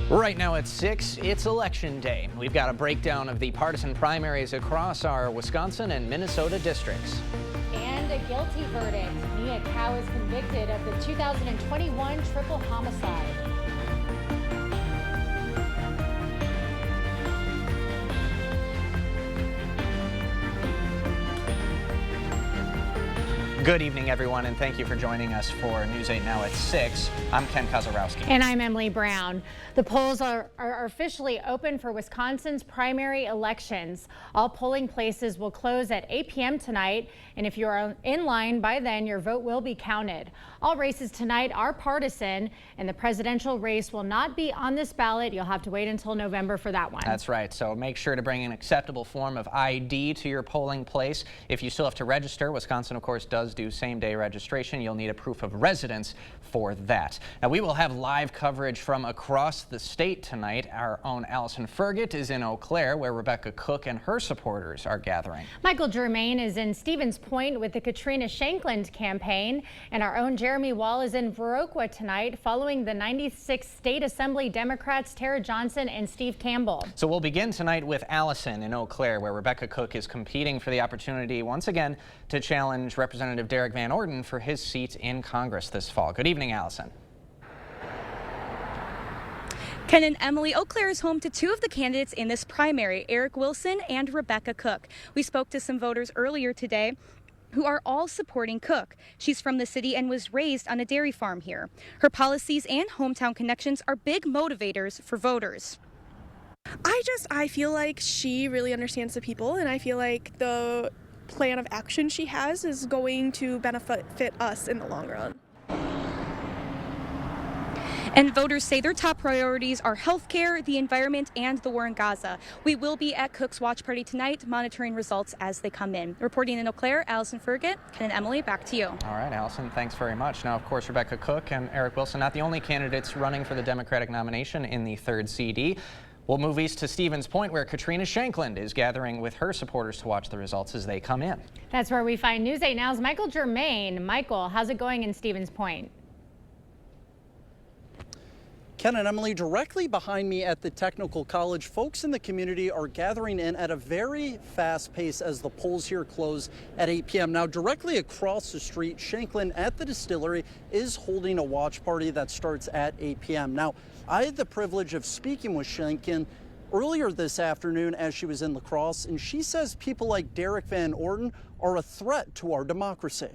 Right now at 6, it's Election Day. We've got a breakdown of the partisan primaries across our Wisconsin and Minnesota districts. And a guilty verdict. Mia Cow is convicted of the 2021 triple homicide. Good evening, everyone, and thank you for joining us for News 8 Now at 6. I'm Ken Kozarowski. And I'm Emily Brown. The polls are officially open for Wisconsin's primary elections. All polling places will close at 8 p.m. tonight, and if you are in line by then, your vote will be counted. All races tonight are partisan, and the presidential race will not be on this ballot. You'll have to wait until November for that one. That's right, so make sure to bring an acceptable form of ID to your polling place. If you still have to register, Wisconsin, of course, does do same-day registration. You'll need a proof of residence for that. Now, we will have live coverage from across the state tonight. Our own Allison Fergit is in Eau Claire, where Rebecca Cook and her supporters are gathering. Michael Germain is in Stevens Point with the Katrina Shankland campaign, and our own Jeremy Wall is in Viroqua tonight following the 96th State Assembly Democrats Tara Johnson and Steve Campbell. So we'll begin tonight with Allison in Eau Claire, where Rebecca Cook is competing for the opportunity once again to challenge Representative Derek Van Orden for his seat in Congress this fall. Good evening, Allison. Ken and Emily, Eau Claire is home to two of the candidates in this primary, Eric Wilson and Rebecca Cook. We spoke to some voters earlier today who are all supporting Cook. She's from the city and was raised on a dairy farm here. Her policies and hometown connections are big motivators for voters. I feel like she really understands the people, and I feel like the plan of action she has is going to benefit us in the long run. And voters say their top priorities are health care, the environment, and the war in Gaza. We will be at Cook's watch party tonight, monitoring results as they come in. Reporting in Eau Claire, Allison Fergit. Ken and Emily, back to you. All right, Allison, thanks very much. Now, of course, Rebecca Cook and Eric Wilson, not the only candidates running for the Democratic nomination in the 3rd CD. We'll move east to Stevens Point, where Katrina Shankland is gathering with her supporters to watch the results as they come in. That's where we find News 8 Now's Michael Germain. Michael, how's it going in Stevens Point? Ken and Emily, directly behind me at the Technical College, folks in the community are gathering in at a very fast pace as the polls here close at 8 p.m. Now, directly across the street, Shankland at the distillery is holding a watch party that starts at 8 p.m. Now, I had the privilege of speaking with Shankland earlier this afternoon as she was in La Crosse, and she says people like Derek Van Orden are a threat to our democracy.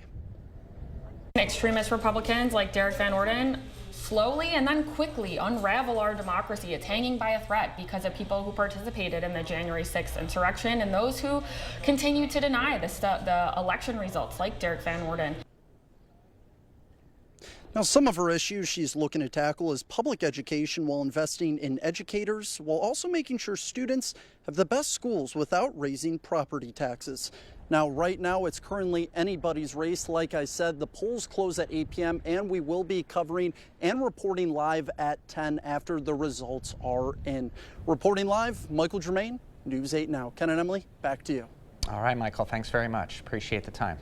Extremist Republicans like Derek Van Orden slowly and then quickly unravel our democracy. It's hanging by a thread because of people who participated in the January 6th insurrection and those who continue to deny the election results, like Derek Van Orden. Now, some of her issues she's looking to tackle is public education while investing in educators, while also making sure students have the best schools without raising property taxes. Now, right now, it's currently anybody's race. Like I said, the polls close at 8 p.m. and we will be covering and reporting live at 10 after the results are in. Reporting live, Michael Germain, News 8 Now. Ken and Emily, back to you. All right, Michael, thanks very much. Appreciate the time.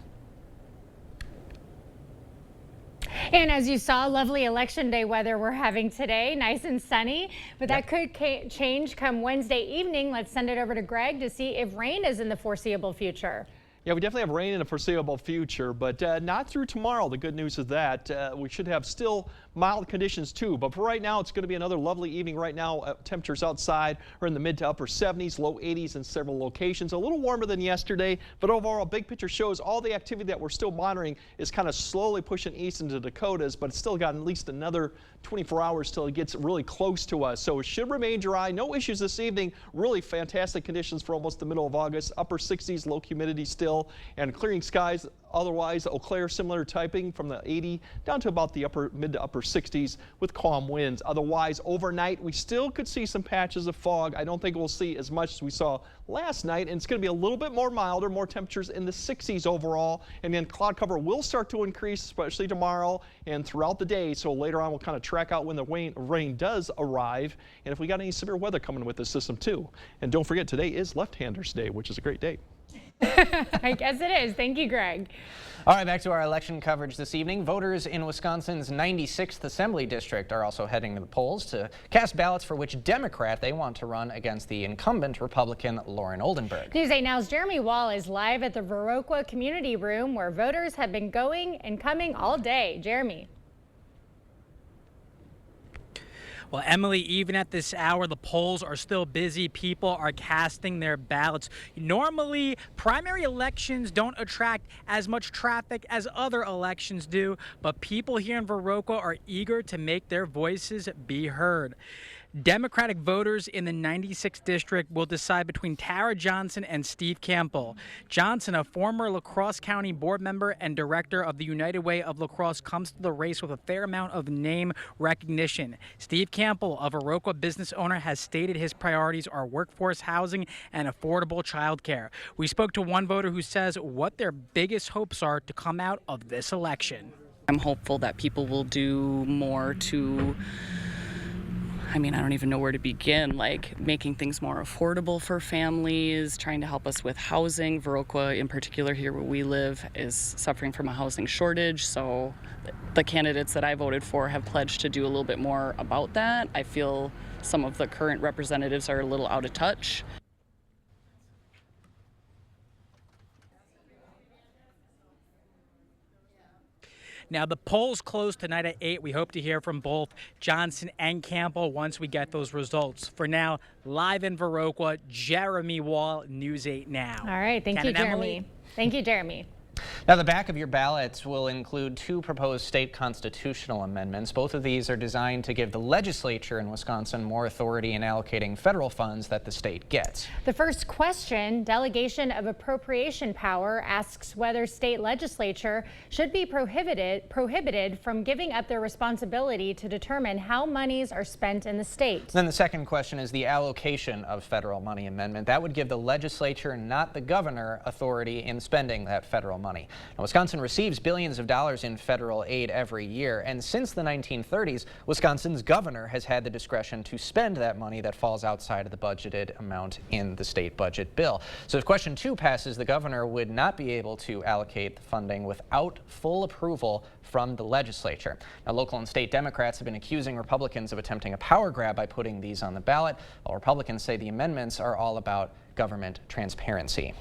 And as you saw, lovely election day weather we're having today, nice and sunny, but that could change come Wednesday evening. Let's send it over to Greg to see if rain is in the foreseeable future. Yeah, we definitely have rain in the foreseeable future, but not through tomorrow. The good news is that we should have still mild conditions too. But for right now, it's going to be another lovely evening. Right now, temperatures outside are in the mid to upper 70s, low 80s in several locations. A little warmer than yesterday, but overall, big picture shows all the activity that we're still monitoring is kind of slowly pushing east into the Dakotas, but it's still got at least another 24 hours till it gets really close to us. So it should remain dry. No issues this evening. Really fantastic conditions for almost the middle of August. Upper 60s, low humidity still, and clearing skies. Otherwise, Eau Claire similar typing from the 80 down to about the mid to upper 60s with calm winds. Otherwise, overnight, we still could see some patches of fog. I don't think we'll see as much as we saw last night, and it's going to be a little bit more milder, more temperatures in the 60s overall. And then cloud cover will start to increase, especially tomorrow and throughout the day. So later on, we'll kind of track out when the rain does arrive, and if we got any severe weather coming with this system too. And don't forget, today is Left-Handers Day, which is a great day. I guess it is. Thank you, Greg. All right, back to our election coverage this evening. Voters in Wisconsin's 96th Assembly District are also heading to the polls to cast ballots for which Democrat they want to run against the incumbent Republican Lauren Oldenburg. News 8 Now's Jeremy Wall is live at the Viroqua Community Room where voters have been going and coming all day. Jeremy. Well, Emily, even at this hour, the polls are still busy. People are casting their ballots. Normally, primary elections don't attract as much traffic as other elections do, but people here in Viroqua are eager to make their voices be heard. Democratic voters in the 96th district will decide between Tara Johnson and Steve Campbell. Johnson, a former La Crosse County board member and director of the United Way of La Crosse, comes to the race with a fair amount of name recognition. Steve Campbell, a Viroqua business owner, has stated his priorities are workforce housing and affordable child care. We spoke to one voter who says what their biggest hopes are to come out of this election. I'm hopeful that people will do more to, I don't even know where to begin, like making things more affordable for families, trying to help us with housing. Viroqua in particular, here where we live, is suffering from a housing shortage. So the candidates that I voted for have pledged to do a little bit more about that. I feel some of the current representatives are a little out of touch. Now, the polls close tonight at 8. We hope to hear from both Johnson and Campbell once we get those results. For now, live in Viroqua, Jeremy Wall, News 8 Now. All right. Thank you, Jeremy. Thank you, Jeremy. Now, the back of your ballots will include two proposed state constitutional amendments. Both of these are designed to give the legislature in Wisconsin more authority in allocating federal funds that the state gets. The first question, delegation of appropriation power, asks whether state legislature should be prohibited from giving up their responsibility to determine how monies are spent in the state. Then the second question is the allocation of federal money amendment. That would give the legislature, not the governor, authority in spending that federal money. Now, Wisconsin receives billions of dollars in federal aid every year, and since the 1930s, Wisconsin's governor has had the discretion to spend that money that falls outside of the budgeted amount in the state budget bill. So if question 2 passes, the governor would not be able to allocate the funding without full approval from the legislature. Now, local and state Democrats have been accusing Republicans of attempting a power grab by putting these on the ballot, while Republicans say the amendments are all about government transparency.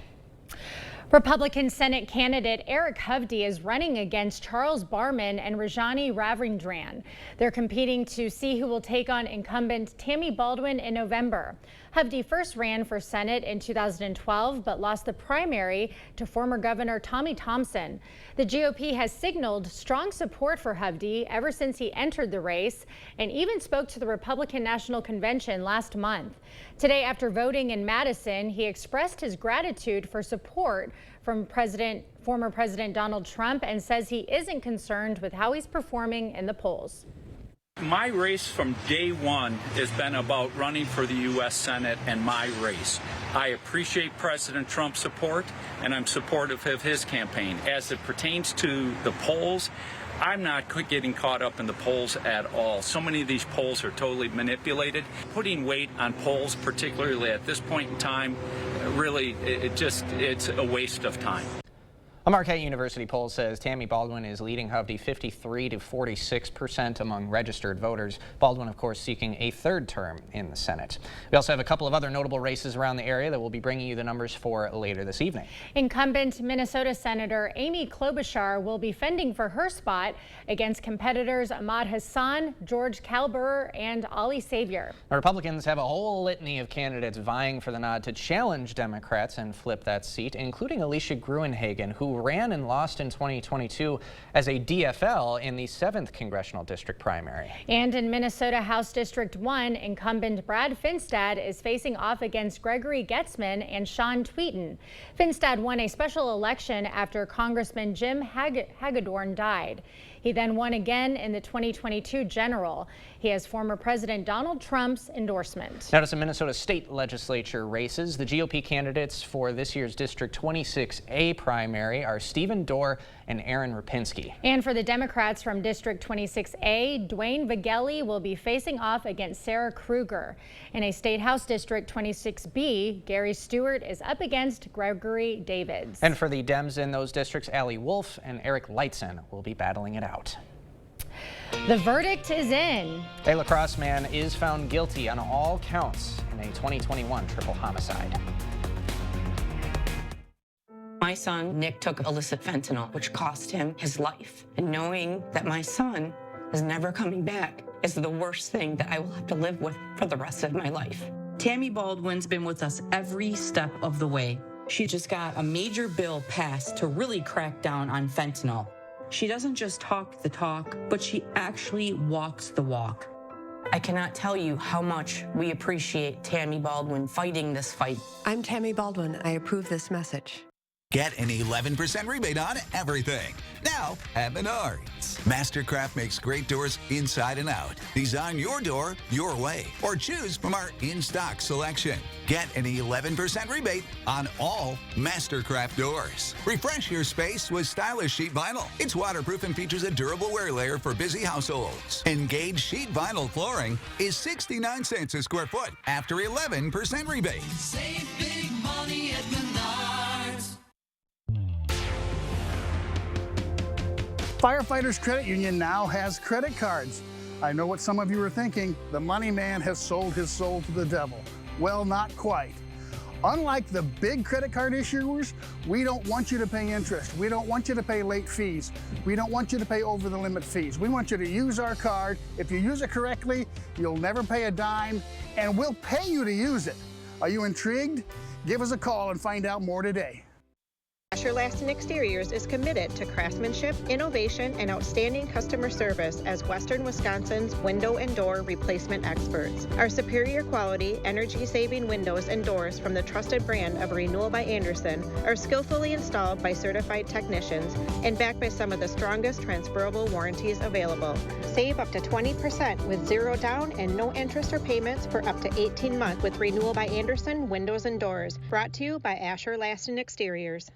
Republican Senate candidate Eric Hovde is running against Charles Barman and Rajani Ravindran. They're competing to see who will take on incumbent Tammy Baldwin in November. Hovde first ran for Senate in 2012 but lost the primary to former Governor Tommy Thompson. The GOP has signaled strong support for Hovde ever since he entered the race and even spoke to the Republican National Convention last month. Today, after voting in Madison, he expressed his gratitude for support from former President Donald Trump and says he isn't concerned with how he's performing in the polls. My race from day one has been about running for the U.S. Senate and my race. I appreciate President Trump's support, and I'm supportive of his campaign. As it pertains to the polls, I'm not getting caught up in the polls at all. So many of these polls are totally manipulated. Putting weight on polls, particularly at this point in time, really, it's a waste of time. A Marquette University poll says Tammy Baldwin is leading Hovde 53% to 46% among registered voters. Baldwin, of course, seeking a third term in the Senate. We also have a couple of other notable races around the area that we'll be bringing you the numbers for later this evening. Incumbent Minnesota Senator Amy Klobuchar will be fending for her spot against competitors Ahmad Hassan, George Kalberer, and Ali Savior. Republicans have a whole litany of candidates vying for the nod to challenge Democrats and flip that seat, including Alicia Gruenhagen, who ran and lost in 2022 as a DFL in the 7th Congressional District primary. And in Minnesota House District 1, incumbent Brad Finstad is facing off against Gregory Getzman and Sean Tweeten. Finstad won a special election after Congressman Jim Hagedorn died. He then won again in the 2022 general. He has former President Donald Trump's endorsement. Now to some Minnesota state legislature races. The GOP candidates for this year's District 26A primary are Stephen Dorr and Aaron Rapinski. And for the Democrats from District 26A, Dwayne Vageli will be facing off against Sarah Kruger. In a State House District 26B, Gary Stewart is up against Gregory Davids. And for the Dems in those districts, Allie Wolf and Eric Leitzen will be battling it out. The verdict is in. A La Crosse man is found guilty on all counts in a 2021 triple homicide. My son, Nick, took illicit fentanyl, which cost him his life. And knowing that my son is never coming back is the worst thing that I will have to live with for the rest of my life. Tammy Baldwin's been with us every step of the way. She just got a major bill passed to really crack down on fentanyl. She doesn't just talk the talk, but she actually walks the walk. I cannot tell you how much we appreciate Tammy Baldwin fighting this fight. I'm Tammy Baldwin. I approve this message. Get an 11% rebate on everything. Now at Menards. Mastercraft makes great doors inside and out. Design your door your way or choose from our in-stock selection. Get an 11% rebate on all Mastercraft doors. Refresh your space with stylish sheet vinyl. It's waterproof and features a durable wear layer for busy households. Engage sheet vinyl flooring is 69 cents a square foot after 11% rebate. Save big money at Menards. Firefighters Credit Union now has credit cards. I know what some of you are thinking. The money man has sold his soul to the devil. Well, not quite. Unlike the big credit card issuers, we don't want you to pay interest. We don't want you to pay late fees. We don't want you to pay over the limit fees. We want you to use our card. If you use it correctly, you'll never pay a dime, and we'll pay you to use it. Are you intrigued? Give us a call and find out more today. Asher Laston Exteriors is committed to craftsmanship, innovation, and outstanding customer service as Western Wisconsin's window and door replacement experts. Our superior quality, energy-saving windows and doors from the trusted brand of Renewal by Andersen are skillfully installed by certified technicians and backed by some of the strongest transferable warranties available. Save up to 20% with zero down and no interest or payments for up to 18 months with Renewal by Andersen windows and doors. Brought to you by Asher Laston Exteriors.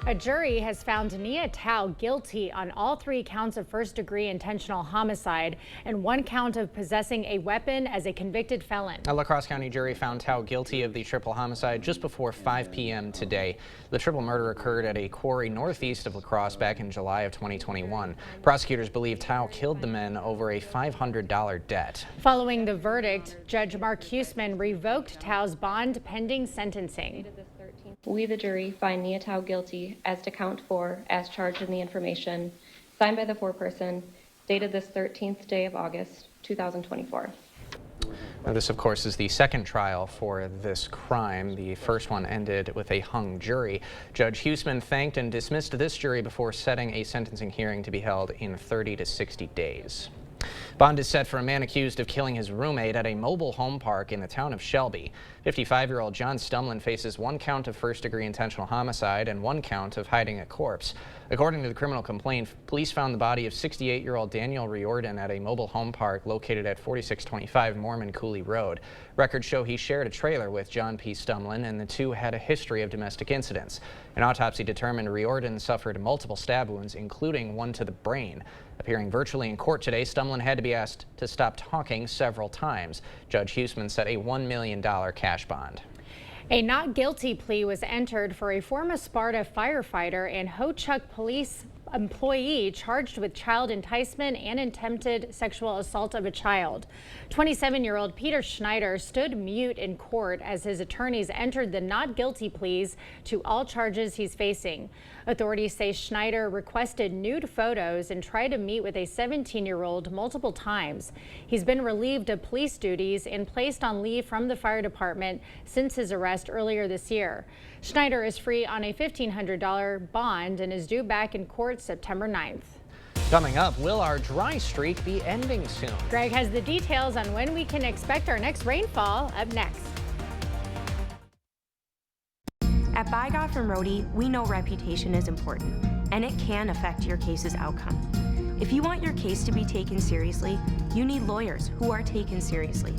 A jury has found Nia Tao guilty on all 3 counts of first-degree intentional homicide and 1 count of possessing a weapon as a convicted felon. A La Crosse County jury found Tao guilty of the triple homicide just before 5 p.m. today. The triple murder occurred at a quarry northeast of La Crosse back in July of 2021. Prosecutors believe Tao killed the men over a $500 debt. Following the verdict, Judge Mark Huseman revoked Tao's bond pending sentencing. We, the jury, find Nia Tao guilty as to count 4, as charged in the information, signed by the foreperson, dated this 13th day of August, 2024. Now, this, of course, is the second trial for this crime. The first one ended with a hung jury. Judge Huseman thanked and dismissed this jury before setting a sentencing hearing to be held in 30 to 60 days. Bond is set for a man accused of killing his roommate at a mobile home park in the town of Shelby. 55-year-old John Stumlin faces 1 count of first-degree intentional homicide and 1 count of hiding a corpse. According to the criminal complaint, police found the body of 68-year-old Daniel Riordan at a mobile home park located at 4625 Mormon Cooley Road. Records show he shared a trailer with John P. Stumlin, and the two had a history of domestic incidents. An autopsy determined Riordan suffered multiple stab wounds, including 1 to the brain. Appearing virtually in court today, Stumlin had to be asked to stop talking several times. Judge Huseman set a $1 million cash bond. A not guilty plea was entered for a former Sparta firefighter and Ho-Chunk police employee charged with child enticement and attempted sexual assault of a child. 27-year-old Peter Schneider stood mute in court as his attorneys entered the not guilty pleas to all charges he's facing. Authorities say Schneider requested nude photos and tried to meet with a 17-year-old multiple times. He's been relieved of police duties and placed on leave from the fire department since his arrest earlier this year. Schneider is free on a $1,500 bond and is due back in court September 9th. Coming up, will our dry streak be ending soon? Greg has the details on when we can expect our next rainfall up next. At Bygoff and Rohde, we know reputation is important, and it can affect your case's outcome. If you want your case to be taken seriously, you need lawyers who are taken seriously.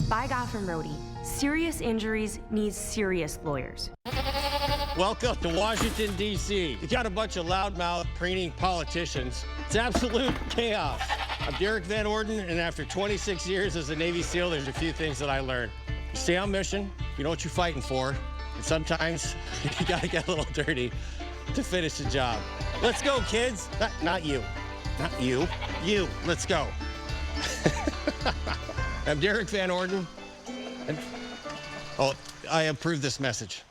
Bygoff and Rohde, serious injuries need serious lawyers. Welcome to Washington, D.C. You got a bunch of loudmouth, preening politicians. It's absolute chaos. I'm Derek Van Orden, and after 26 years as a Navy SEAL, there's a few things that I learned. You stay on mission, you know what you're fighting for, and sometimes you gotta get a little dirty to finish the job. Let's go, kids. Not you. Not you. You. Let's go. I'm Derek Van Orden. And, I approve this message.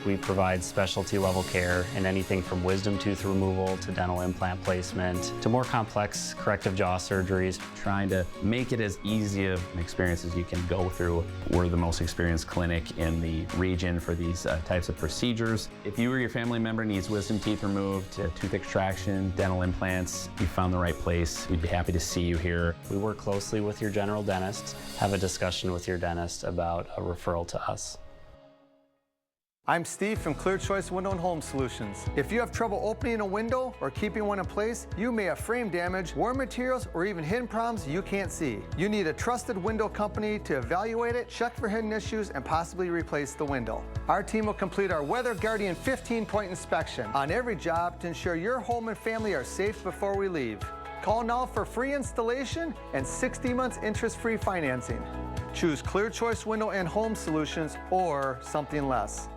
We provide specialty level care in anything from wisdom tooth removal to dental implant placement to more complex corrective jaw surgeries. Trying to make it as easy of an experience as you can go through. We're the most experienced clinic in the region for these types of procedures. If you or your family member needs wisdom teeth removed, tooth extraction, dental implants, you found the right place. We'd be happy to see you here. We work closely with your general dentist. Have a discussion with your dentist about a referral to us. I'm Steve from Clear Choice Window and Home Solutions. If you have trouble opening a window or keeping one in place, you may have frame damage, worn materials, or even hidden problems you can't see. You need a trusted window company to evaluate it, check for hidden issues, and possibly replace the window. Our team will complete our Weather Guardian 15-point inspection on every job to ensure your home and family are safe before we leave. Call now for free installation and 60 months interest-free financing. Choose Clear Choice Window and Home Solutions or something less.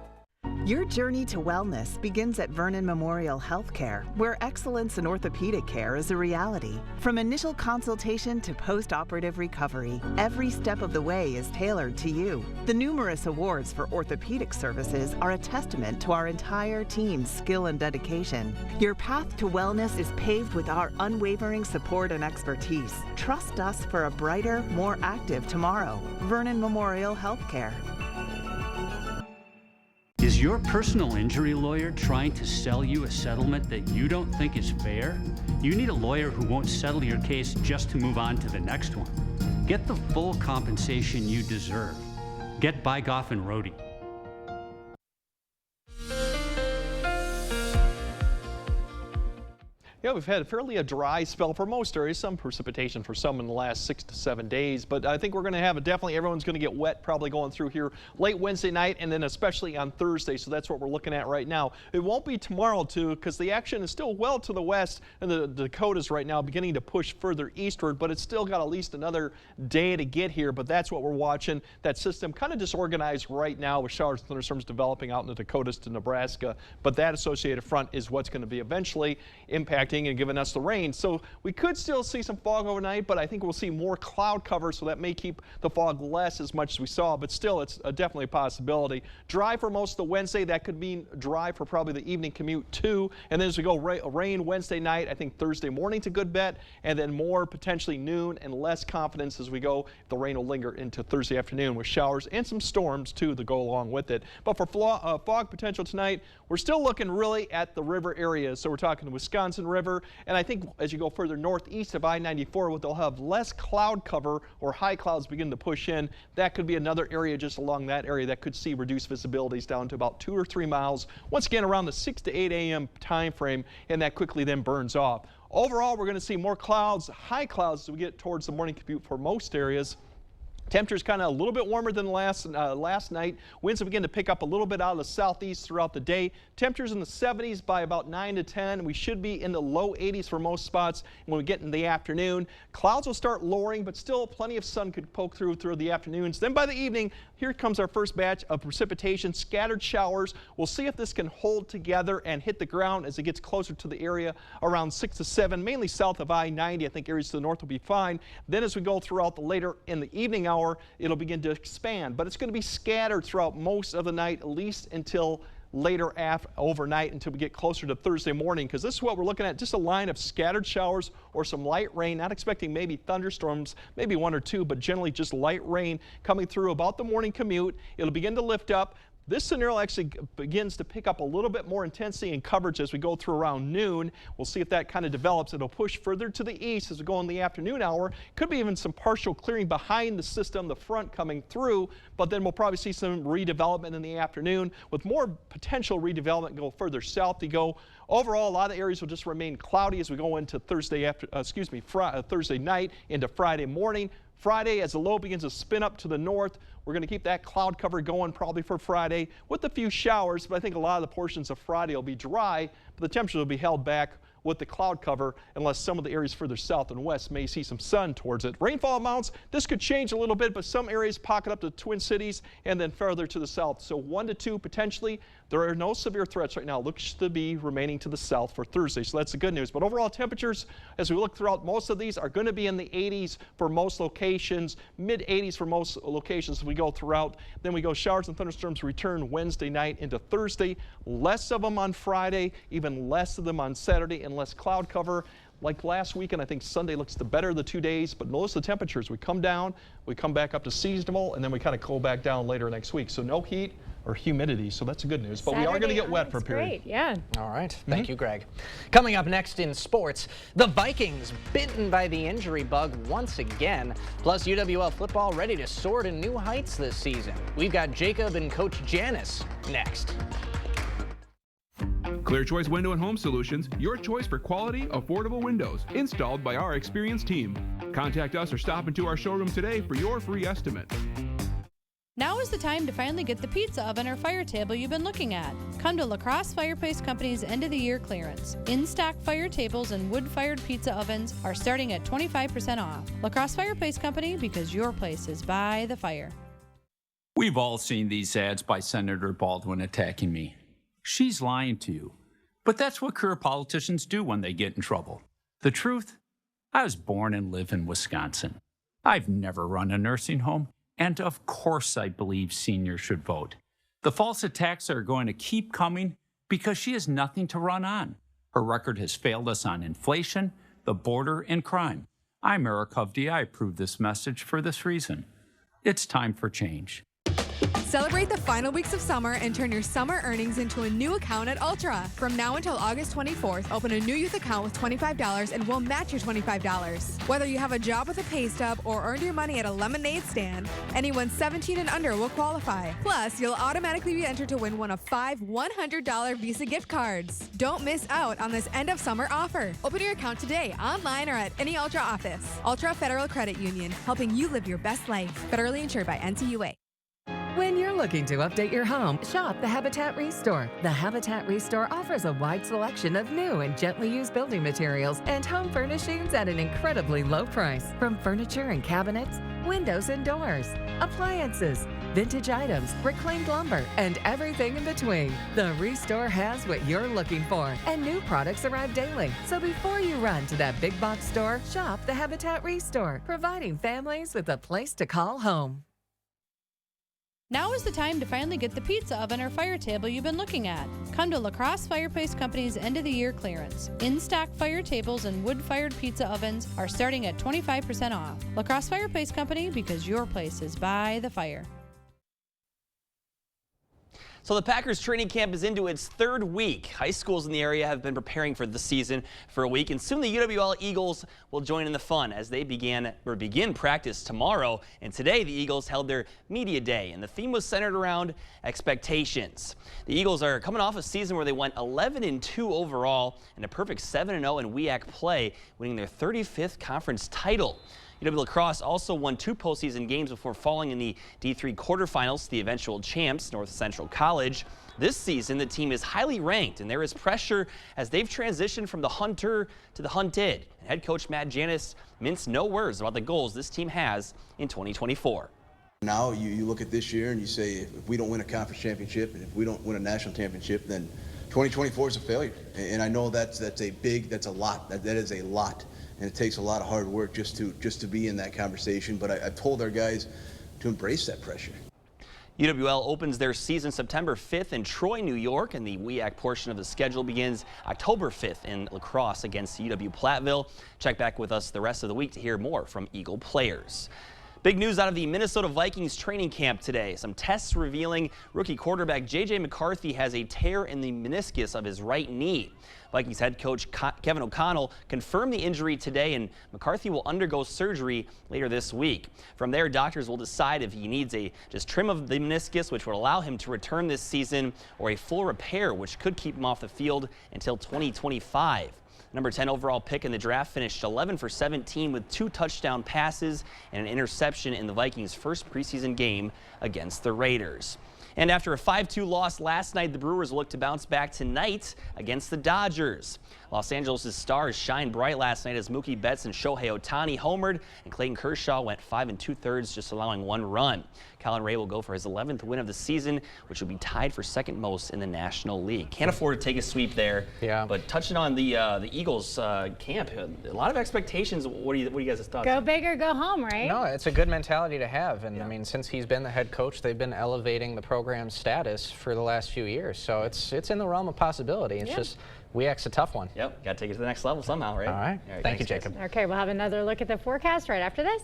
Your journey to wellness begins at Vernon Memorial Healthcare, where excellence in orthopedic care is a reality. From initial consultation to post-operative recovery, every step of the way is tailored to you. The numerous awards for orthopedic services are a testament to our entire team's skill and dedication. Your path to wellness is paved with our unwavering support and expertise. Trust us for a brighter, more active tomorrow. Vernon Memorial Healthcare. Is your personal injury lawyer trying to sell you a settlement that you don't think is fair? You need a lawyer who won't settle your case just to move on to the next one. Get the full compensation you deserve. Get Bygoff and Rohde. Yeah, we've had fairly a dry spell for most areas, some precipitation for some in the last 6 to 7 days, but I think we're going to have definitely everyone's going to get wet probably going through here late Wednesday night and then especially on Thursday, so that's what we're looking at right now. It won't be tomorrow too because the action is still well to the west and the Dakotas right now beginning to push further eastward, but it's still got at least another day to get here, but that's what we're watching. That system kind of disorganized right now with showers and thunderstorms developing out in the Dakotas to Nebraska, but that associated front is what's going to be eventually impacting and giving us the rain. So we could still see some fog overnight, but I think we'll see more cloud cover, so that may keep the fog less as much as we saw, but still it's definitely a possibility. Dry for most of the Wednesday. That could mean dry for probably the evening commute too. And then as we go rain Wednesday night, I think Thursday morning's a good bet, and then more potentially noon and less confidence as we go. The rain will linger into Thursday afternoon with showers and some storms too that go along with it. But for fog potential tonight, we're still looking really at the river areas. So we're talking the Wisconsin River, and I think as you go further northeast of I-94, they'll have less cloud cover or high clouds begin to push in. That could be another area just along that area that could see reduced visibilities down to about 2 or 3 miles. Once again, around the 6 to 8 a.m. time frame, and that quickly then burns off. Overall, we're going to see more clouds, high clouds as we get towards the morning commute for most areas. Temperatures kind of a little bit warmer than last night. Winds will begin to pick up a little bit out of the southeast throughout the day. Temperatures in the 70s by about 9 to 10. We should be in the low 80s for most spots when we get in the afternoon. Clouds will start lowering, but still plenty of sun could poke through the afternoons. Then by the evening, here comes our first batch of precipitation, scattered showers. We'll see if this can hold together and hit the ground as it gets closer to the area around 6 to 7, mainly south of I-90. I think areas to the north will be fine. Then as we go throughout the later in the evening hour, it'll begin to expand, but it's going to be scattered throughout most of the night, at least until later overnight until we get closer to Thursday morning, because this is what we're looking at, just a line of scattered showers or some light rain, not expecting maybe thunderstorms, maybe 1 or 2, but generally just light rain coming through about the morning commute. It'll begin to lift up. This scenario actually begins to pick up a little bit more intensity and coverage as we go through around noon. We'll see if that kind of develops. It'll push further to the east as we go in the afternoon hour. Could be even some partial clearing behind the system, the front coming through, but then we'll probably see some redevelopment in the afternoon with more potential redevelopment go further south to go. Overall, a lot of areas will just remain cloudy as we go into Thursday night into Friday morning. Friday, as the low begins to spin up to the north, we're going to keep that cloud cover going probably for Friday with a few showers, but I think a lot of the portions of Friday will be dry, but the temperature will be held back with the cloud cover unless some of the areas further south and west may see some sun towards it. Rainfall amounts, this could change a little bit, but some areas pocket up to Twin Cities and then further to the south. So 1 to 2 potentially. There are no severe threats right now. Looks to be remaining to the south for Thursday, so that's the good news. But overall temperatures, as we look throughout most of these, are going to be in the 80s for most locations, mid-80s for most locations as we go throughout. Then we go showers and thunderstorms return Wednesday night into Thursday. Less of them on Friday, even less of them on Saturday, and less cloud cover. Like last weekend, I think Sunday looks the better of the 2 days, but notice the temperatures. We come down, we come back up to seasonable, and then we kind of go back down later next week. So no heat or humidity, so that's a good news. But Saturday, we are going to get wet for a period. Great, yeah. All right, thank you, Greg. Coming up next in sports, the Vikings bitten by the injury bug once again. Plus, UWL football ready to soar to new heights this season. We've got Jacob and Coach Janice next. Clear Choice Window and Home Solutions, your choice for quality, affordable windows, installed by our experienced team. Contact us or stop into our showroom today for your free estimate. Now is the time to finally get the pizza oven or fire table you've been looking at. Come to LaCrosse Fireplace Company's end of the year clearance. In-stock fire tables and wood-fired pizza ovens are starting at 25% off. LaCrosse Fireplace Company, because your place is by the fire. We've all seen these ads by Senator Baldwin attacking me. She's lying to you. But that's what career politicians do when they get in trouble. The truth? I was born and live in Wisconsin. I've never run a nursing home, and of course I believe seniors should vote. The false attacks are going to keep coming because she has nothing to run on. Her record has failed us on inflation, the border, and crime. I'm Eric Hovde. I approve this message for this reason. It's time for change. Celebrate the final weeks of summer and turn your summer earnings into a new account at Ultra. From now until August 24th, open a new youth account with $25 and we'll match your $25. Whether you have a job with a pay stub or earned your money at a lemonade stand, anyone 17 and under will qualify. Plus, you'll automatically be entered to win one of 5 $100 Visa gift cards. Don't miss out on this end of summer offer. Open your account today, online or at any Ultra office. Ultra Federal Credit Union, helping you live your best life. Federally insured by NCUA. When you're looking to update your home, shop the Habitat Restore. The Habitat Restore offers a wide selection of new and gently used building materials and home furnishings at an incredibly low price. From furniture and cabinets, windows and doors, appliances, vintage items, reclaimed lumber, and everything in between. The Restore has what you're looking for, and new products arrive daily. So before you run to that big box store, shop the Habitat Restore, providing families with a place to call home. Now is the time to finally get the pizza oven or fire table you've been looking at. Come to LaCrosse Fireplace Company's end of the year clearance. In-stock fire tables and wood-fired pizza ovens are starting at 25% off. LaCrosse Fireplace Company, because your place is by the fire. So the Packers training camp is into its 3rd week. High schools in the area have been preparing for the season for a week, and soon the UWL Eagles will join in the fun as they begin practice tomorrow. And today the Eagles held their media day, and the theme was centered around expectations. The Eagles are coming off a season where they went 11-2 overall and a perfect 7-0 in WEAC play, winning their 35th conference title. UW La Crosse also won 2 postseason games before falling in the D3 quarterfinals to the eventual champs, North Central College. This season, the team is highly ranked, and there is pressure as they've transitioned from the hunter to the hunted. And head coach Matt Janis minced no words about the goals this team has in 2024. Now you look at this year and you say, if we don't win a conference championship and if we don't win a national championship, then 2024 is a failure. And I know that's a lot. That is a lot. And it takes a lot of hard work just to be in that conversation. But I've told our guys to embrace that pressure. UWL opens their season September 5th in Troy, New York, and the WEAC portion of the schedule begins October 5th in La Crosse against UW Platteville. Check back with us the rest of the week to hear more from Eagle players. Big news out of the Minnesota Vikings training camp today. Some tests revealing rookie quarterback J.J. McCarthy has a tear in the meniscus of his right knee. Vikings head coach Kevin O'Connell confirmed the injury today, and McCarthy will undergo surgery later this week. From there, doctors will decide if he needs a just trim of the meniscus, which would allow him to return this season, or a full repair, which could keep him off the field until 2025. Number 10 overall pick in the draft finished 11 for 17 with 2 touchdown passes and an interception in the Vikings' first preseason game against the Raiders. And after a 5-2 loss last night, the Brewers look to bounce back tonight against the Dodgers. Los Angeles' Stars shined bright last night as Mookie Betts and Shohei Ohtani homered, and Clayton Kershaw went 5 2/3, just allowing 1 run. Colin Ray will go for his 11th win of the season, which will be tied for second most in the National League. Can't afford to take a sweep there. Yeah. But touching on the Eagles camp, a lot of expectations. What do you guys' thoughts? Go big or go home, right? No, it's a good mentality to have. And I mean, since he's been the head coach, they've been elevating the program's status for the last few years. So it's in the realm of possibility. It's just WEAC's a tough one. Yep, got to take it to the next level somehow, right? All right. Thank you, Jacob. Okay, we'll have another look at the forecast right after this.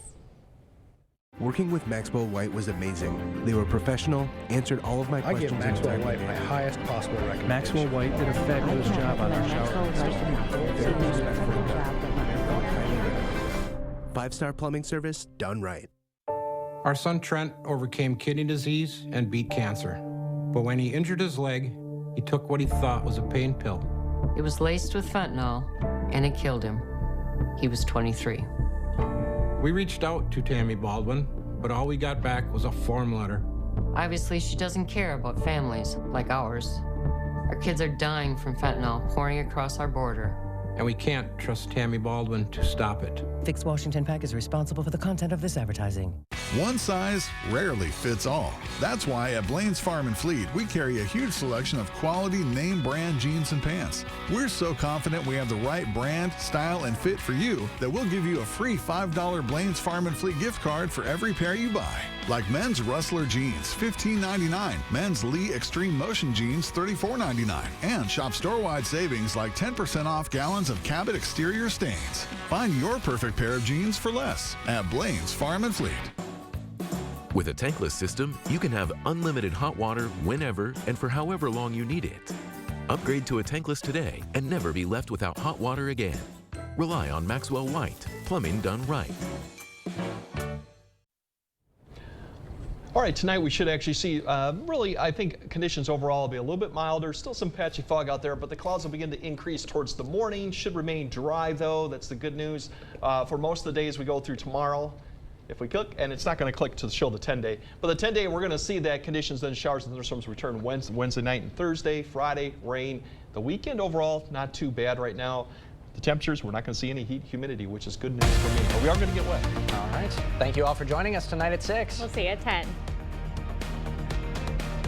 Working with Maxwell White was amazing. They were professional, answered all of my questions. I give Maxwell White my highest possible recommendation. Maxwell White did a fabulous job on our shower. 5-star plumbing service done right. Our son Trent overcame kidney disease and beat cancer. But when he injured his leg, he took what he thought was a pain pill. It was laced with fentanyl, and it killed him. He was 23. We reached out to Tammy Baldwin, but all we got back was a form letter. Obviously, she doesn't care about families like ours. Our kids are dying from fentanyl pouring across our border. And we can't trust Tammy Baldwin to stop it. Fix Washington PAC is responsible for the content of this advertising. One size rarely fits all. That's why at Blaine's Farm and Fleet, we carry a huge selection of quality name brand jeans and pants. We're so confident we have the right brand, style, and fit for you that we'll give you a free $5 Blaine's Farm and Fleet gift card for every pair you buy. Like men's Rustler jeans, $15.99, men's Lee Extreme Motion jeans, $34.99, and shop store-wide savings like 10% off gallons of Cabot exterior stains. Find your perfect pair of jeans for less at Blaine's Farm and Fleet. With a tankless system, you can have unlimited hot water whenever and for however long you need it. Upgrade to a tankless today and never be left without hot water again. Rely on Maxwell White, plumbing done right. All right, tonight we should actually see, really, I think conditions overall will be a little bit milder. Still some patchy fog out there, but the clouds will begin to increase towards the morning. Should remain dry, though. That's the good news. For most of the days we go through tomorrow, if we click, and it's not going to click to show the 10-day. But the 10-day, we're going to see that conditions, then showers and thunderstorms return Wednesday night and Thursday, Friday, rain. The weekend overall, not too bad right now. The temperatures, we're not going to see any heat, humidity, which is good news for me. But we are going to get wet. All right. Thank you all for joining us tonight at 6. We'll see you at 10.